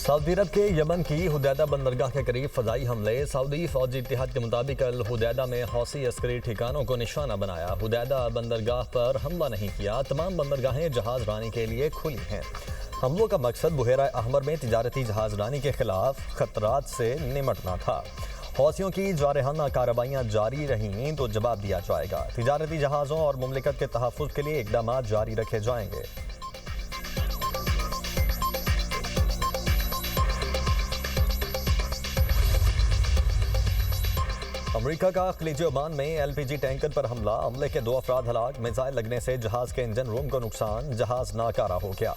Saudi अरब के Yemen की Hudaydah बंदरगाह के करीब फजाई हमले। सऊदी फौजी इत्तेहाद के मुताबिक अल हुदैदा में हौसी अस्करी ठिकानों को निशाना बनाया। हुदैदा बंदरगाह पर हमला नहीं किया। तमाम बंदरगाहें जहाज रानी के लिए खुली हैं। हमलों का मकसद बुहेरा अहमर में तिजारती जहाज रानी के खिलाफ खतरात से निमटना था। हौसियों की जारहाना कार्रवाइयाँ जारी रहीं तो जवाब दिया जाएगा। तिजारती जहाज़ों और मुमलिकत के तहफ़्फ़ुज़ के लिए इक़दाम जारी रखे जाएंगे। अमेरिका का खलीज ओमान में एलपीजी टैंकर पर हमले के 2 अफराद हलाक। मिसाइल लगने से जहाज के इंजन रूम को नुकसान। जहाज नाकारा हो गया।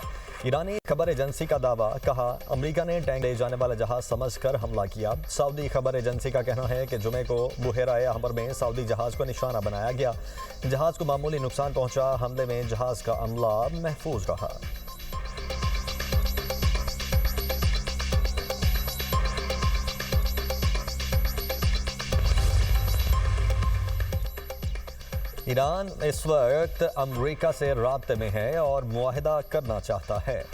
ईरानी खबर एजेंसी का दावा। कहा अमेरिका ने टैंक ले जाने वाला जहाज समझकर हमला किया। सऊदी खबर एजेंसी का कहना है कि जुमे को बुहेरा अहमर में सऊदी जहाज को निशाना बनाया गया। जहाज को मामूली नुकसान पहुंचा। हमले में जहाज का अमला महफूज रहा। ईरान इस वक्त अमेरिका से राब्ते में है और मुआहिदा करना चाहता है।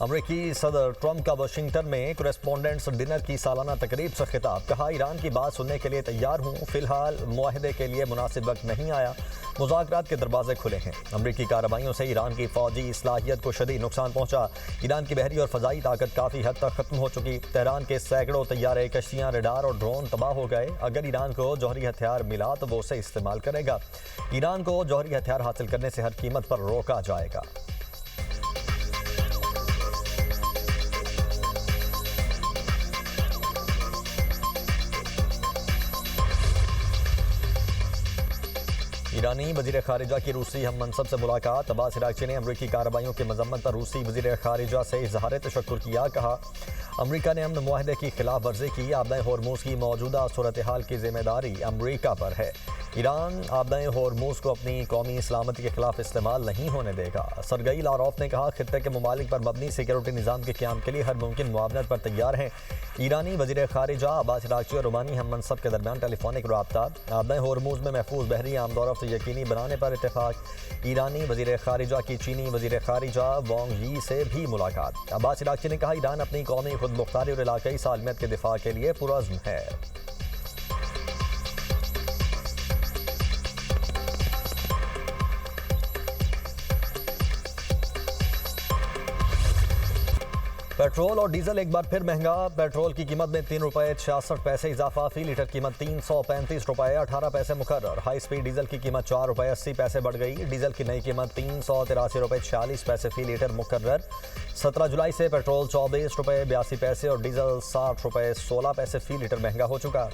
अमेरिकी सदर ट्रंप का वाशिंगटन में कॉरेस्पोंडेंट्स डिनर की सालाना तकरीब से खिताब। कहा ईरान की बात सुनने के लिए तैयार हूँ। फिलहाल मुआहिदे के लिए मुनासिब वक्त नहीं आया। मुज़ाकरात के दरवाजे खुले हैं। अमेरिकी कार्रवाइयों से ईरान की फौजी सलाहियत को शदीद नुकसान पहुंचा। ईरान की बहरी और फ़ज़ाई ताकत काफ़ी हद तक ख़त्म हो चुकी। तेहरान के सैकड़ों तैयारे, कश्तियाँ, रडार और ड्रोन तबाह हो गए। अगर ईरान को जौहरी हथियार मिला तो वो उसे इस्तेमाल करेगा। ईरान को जौहरी हथियार हासिल करने से हर कीमत पर रोका जाएगा। ईरानी वज़ीर ख़ारिजा की रूसी हम मनसब से मुलाकात। अब्बास इराक़ची ने अमरीकी कार्रवाइयों की मज़म्मत पर रूसी वज़ीर ख़ारिजा से इज़हार तशक्कुर किया। कहा अमरीका ने अमन मुआहदे की खिलाफ वर्जी की। आबदाए होर्मुज़ की मौजूदा सूरत हाल की जिम्मेदारी अमरीका पर है। ईरान आबदाए होर्मुज़ को अपनी कौमी सलामती के खिलाफ इस्तेमाल नहीं होने देगा। सरगई लारॉफ ने कहा खित्ते के ममालिक पर मबनी सिक्योरिटी निज़ाम के क़याम के लिए हर मुमकिन मुआवनत पर तैयार हैं। ईरानी वज़ीर ख़ारिजा अब्बास इराक़ची और ओमानी हम मनसब के दरमियान टेलीफोनिक रब्ता। आबदाए होर्मुज़ में महफूज बहरी आमदोरफ्त यकीनी बनाने पर इत्तेफाक। ईरानी वज़ीर ख़ारिजा की चीनी वज़ीर ख़ारिजा वांग यी से भी मुलाकात। अब्बास इराक़ची ने कहा ईरान अपनी कौमी खुद मुख्तारी और इलाक़ाई सालमियत के दिफा के लिए पुरअज़्म है। पेट्रोल और डीजल एक बार फिर महंगा। पेट्रोल की कीमत में 3 रुपये 66 पैसे इजाफा। फी लीटर कीमत 335 रुपये 18 पैसे मुकर्रर। हाई स्पीड डीजल की कीमत 4 रुपये 80 पैसे बढ़ गई। डीजल की नई कीमत 383 रुपये 46 पैसे फी लीटर मुकर्रर। 17 जुलाई से पेट्रोल 24 रुपये 82 पैसे और डीजल 60 रुपये 16 पैसे फी लीटर महंगा हो चुका।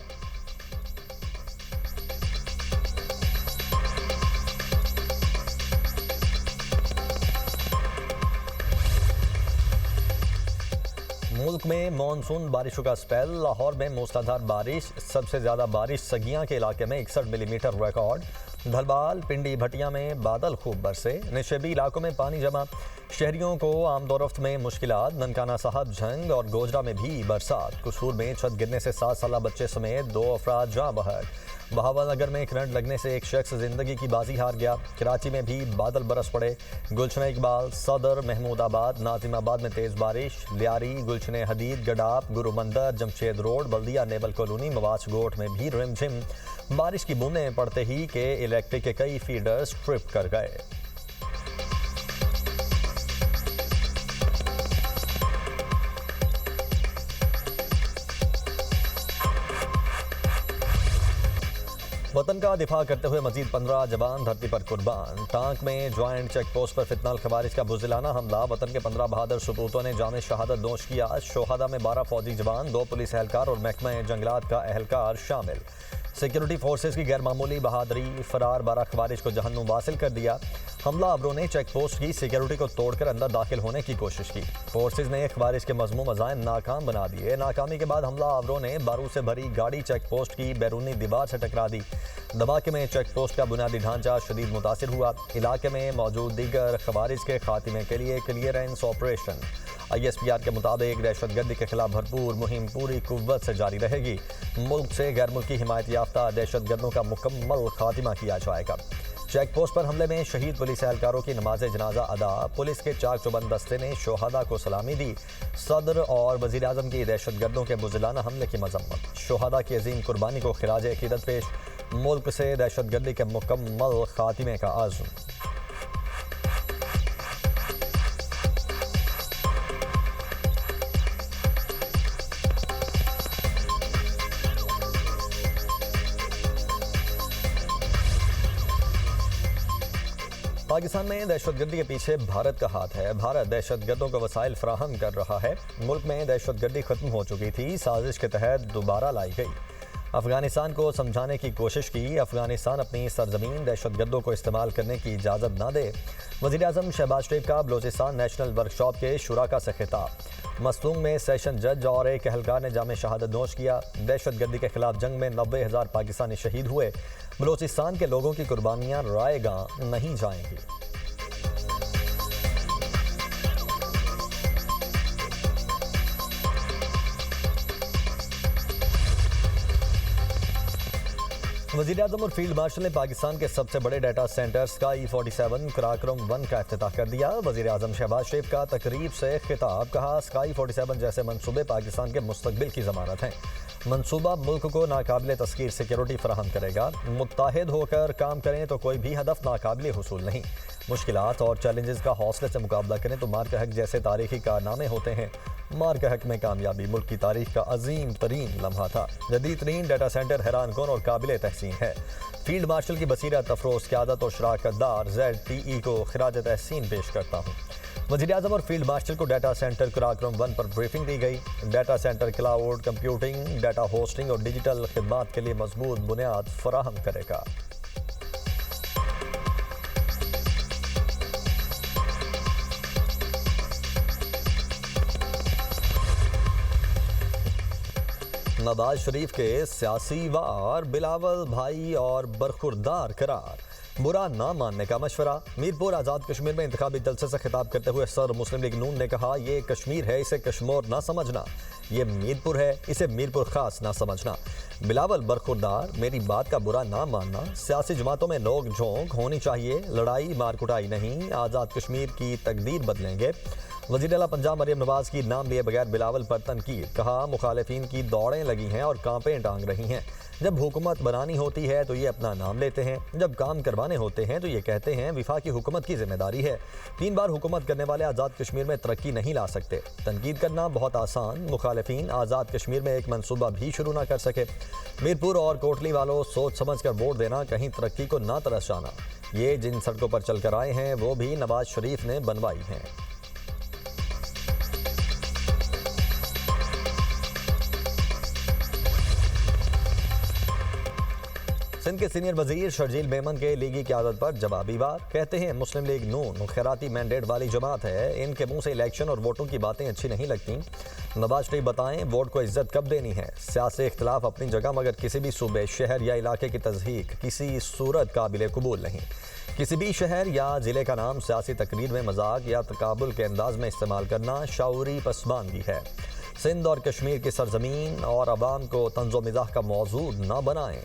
मुल्क में मानसून बारिशों का स्पेल। लाहौर में मूसलाधार बारिश। सबसे ज़्यादा बारिश सगियां के इलाके में 61 मिलीमीटर रिकॉर्ड। धलबाल, पिंडी, भटिया में बादल खूब बरसे। निशेबी इलाकों में पानी जमा। शहरियों को आमदोरफ्त में मुश्किलात। ननकाना साहब, झंग और गोजरा में भी बरसात। कसूर में छत गिरने से 7 साला बच्चे समेत 2 अफराद जाँ बहक। बहावलनगर में करंट लगने से एक शख्स जिंदगी की बाजी हार गया। कराची में भी बादल बरस पड़े। गुलशन इकबाल, सदर, महमूदाबाद, नाजिमाबाद में तेज़ बारिश। लियारी, गुलशन हदीद, गडाप, गुरु मंदिर, जमशेद रोड, बल्दिया, नेवल कॉलोनी, मवाच गोट में भी रिमझिम बारिश की बूंदें पड़ते ही के इलेक्ट्रिक के कई फीडर्स ट्रिप कर गए। वतन का दिफा करते हुए मजीद 15 जवान धरती पर कुर्बान। टांक में ज्वाइंट चेक पोस्ट पर फितनल खवारिज का बुज़दिलाना हमला। वतन के 15 बहादुर सपूतों ने जाम शहादत नोश किया। शोहदा में 12 फौजी जवान, 2 पुलिस एहलकार और महकमा जंगलात का एहलकार शामिल। सिक्योरिटी फोर्सेस की गैर मामूली बहादुरी। फरार 12 खवारिज को जहन्नुम वासिल कर दिया। हमला आवरों ने चेक पोस्ट की सिक्योरिटी को तोड़कर अंदर दाखिल होने की कोशिश की। फोर्सेस ने खवारिज के मजमूम अज़ाइम नाकाम बना दिए। नाकामी के बाद हमला आवरों ने बारूद से भरी गाड़ी चेक पोस्ट की बैरूनी दीवार से टकरा दी। धमाके में चेक पोस्ट का बुनियादी ढांचा शदीद मुतासिर हुआ। इलाके में मौजूद दीगर खवारिज के खात्मे के लिए क्लियरेंस ऑपरेशन। ISPR के मुताबिक दहशतगर्दी के खिलाफ भरपूर मुहिम पूरी कुव्वत से जारी रहेगी। मुल्क से गैर मुल्की हिमायत याफ्ता दहशतगर्दों का मुकम्मल खात्मा किया जाएगा। चेक पोस्ट पर हमले में शहीद पुलिस एहलकारों की नमाज जनाजा अदा, पुलिस के चाक चौबंद दस्ते ने शोहदा को सलामी दी। सदर और वजीर आजम की दहशतगर्दों के बुज़िलाना हमले की मजम्मत, शोहदा की अजीम कुर्बानी को खिराज अकीदत पेश, मुल्क से दहशतगर्दी के मुकम्मल खात्मे का आज़म। पाकिस्तान में दहशतगर्दी के पीछे भारत का हाथ है। भारत दहशतगर्दों को वसाइल फराहम कर रहा है। मुल्क में दहशतगर्दी खत्म हो चुकी थी, साजिश के तहत दोबारा लाई गई। अफगानिस्तान को समझाने की कोशिश की, अफगानिस्तान अपनी सरजमीन दहशतगर्दों को इस्तेमाल करने की इजाज़त ना दे। वज़ीर आज़म शहबाज शरीफ का बलोचिस्तान नेशनल वर्कशॉप के शुराका से खिताब। मसलूंग में सेशन जज और एक एहलकार ने जामे शहादत नोश किया। दहशतगर्दी के खिलाफ जंग में 90,000 पाकिस्तानी शहीद हुए। बलोचिस्तान के लोगों की कुर्बानियाँ रायगां नहीं जाएंगी। वज़ीर आज़म और फील्ड मार्शल ने पाकिस्तान के सबसे बड़े डाटा सेंटर स्काई 47 कराक्रम 1 का इफ्तिताह कर दिया। वज़ीर आज़म शहबाज शरीफ का तकरीब से खिताब, कहा स्काई 47 जैसे मंसूबे पाकिस्तान के मुस्तकबिल की ज़मानत हैं। मंसूबा मुल्क को नाकाबिले तस्कीर सिक्योरिटी फराहम करेगा। मुत्ताहिद होकर काम करें तो कोई भी हदफ नाकाबिले हुसूल नहीं। मुश्किलात और चैलेंजेस का हौसले से मुकाबला करें तो मार्क हक जैसे तारीखी कारनामे होते हैं। मार्क हक में कामयाबी मुल्क की तारीख का अजीम तरीन लम्हा था। जदीद तरीन डाटा सेंटर हैरान कौन और काबिल तहसीन है। फील्ड मार्शल की बसीरत, अफरोज, क़यादत और शराकतदार ZTE को खिराज तहसीन पेश करता हूँ। वज़ीर आज़म और फील्ड मार्शल को डाटा सेंटर कराक्रम 1 पर ब्रीफिंग दी गई। Data centre cloud computing, data hosting और डिजिटल खिदमात के लिए मजबूत बुनियाद फराहम करेगा। नवाज शरीफ के सियासी वार, बिलावल भाई और बरखुरदार करार, बुरा ना मानने का मशवरा। मीरपुर आज़ाद कश्मीर में इंतखाबी जलसे से खिताब करते हुए सर मुस्लिम लीग नून ने कहा, ये कश्मीर है, इसे कश्मीर ना समझना। ये मीरपुर है, इसे मीरपुर खास ना समझना। बिलावल बरखुरदार, मेरी बात का बुरा ना मानना। सियासी जमातों में नोक झोंक होनी चाहिए, लड़ाई मारकुटाई नहीं। आज़ाद कश्मीर की तकदीर बदलेंगे। वज़ीर आला पंजाब मरियम नवाज की नाम लिए बगैर बिलावल पर तनकीद, कहा मुखालिफिन की दौड़ें लगी हैं और कांपें टांग रही हैं। जब हुकूमत बनानी होती है तो ये अपना नाम लेते हैं, जब काम करवाने होते हैं तो ये कहते हैं वफाकी हुकूमत की जिम्मेदारी है। 3 बार हुकूमत करने वाले आज़ाद कश्मीर में तरक्की नहीं ला सकते। तनकीद करना बहुत आसान, मुखालिफिन आज़ाद कश्मीर में एक मनसूबा भी शुरू ना कर सके। मीरपुर और कोटली वालों, सोच समझ कर वोट देना, कहीं तरक्की को ना तरस जाना। ये जिन सड़कों पर चल कर आए हैं वो भी नवाज शरीफ ने बनवाई हैं। सिंध के सीनियर वजीर शर्जील मेमन के लीगी क़यादत पर जवाबी बात, कहते हैं मुस्लिम लीग नून खैराती मैंडेट वाली जमात है, इनके मुंह से इलेक्शन और वोटों की बातें अच्छी नहीं लगती। नवाज शरीफ बताएं वोट को इज्जत कब देनी है। सियासी इख्तिलाफ अपनी जगह, मगर किसी भी सूबे, शहर या इलाके की तज़हीक किसी सूरत काबिल कबूल नहीं। किसी भी शहर या ज़िले का नाम सियासी तकरीर में मजाक या तकाबुल के अंदाज में इस्तेमाल करना शाऊरी पसमानगी है। सिंध और कश्मीर की सरजमीन और अवाम को तंज़ो मिज़ाह का मौजू न बनाएं।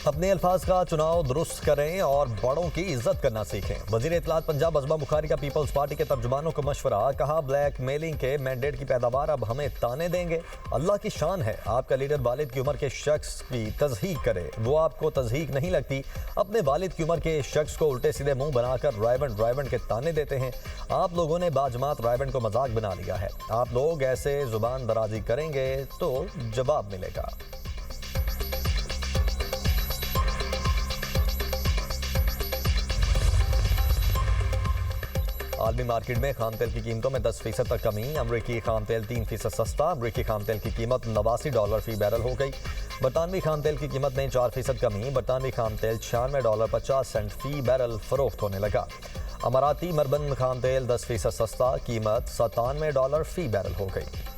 अपने अल्फाज का चुनाव दुरुस्त करें और बड़ों की इज्जत करना सीखें। वज़ीर इत्तलात पंजाब अज़मा बुखारी का पीपल्स पार्टी के तर्जुमानों को मशवरा, कहा ब्लैक मेलिंग के मैंडेट की पैदावार अब हमें ताने देंगे। अल्लाह की शान है, आपका लीडर वालिद की उम्र के शख्स की तज़हीक करे, वो आपको तज़हीक नहीं लगती। अपने वालिद की उम्र के शख्स को उल्टे सीधे मुंह बनाकर रायबंड के ताने देते हैं। आप लोगों ने बाजमात रायबंड को मजाक बना लिया है। आप लोग ऐसे जुबान दराजी करेंगे तो जवाब मिलेगा। आलमी मार्केट में खाम तेल की कीमतों में 10% तक कमी। अमरीकी खाम तेल 3% सस्ता। अमरीकी खाम तेल की कीमत $89 फी बैरल हो गई। बरतानवी खाम तेल की कीमत में 4% कमी। बरतानवी खाम तेल $96.50 फी बैरल फरोख्त होने लगा। अमाराती मरबन खाम तेल 10% सस्ता, कीमत $97 फी बैरल हो गई।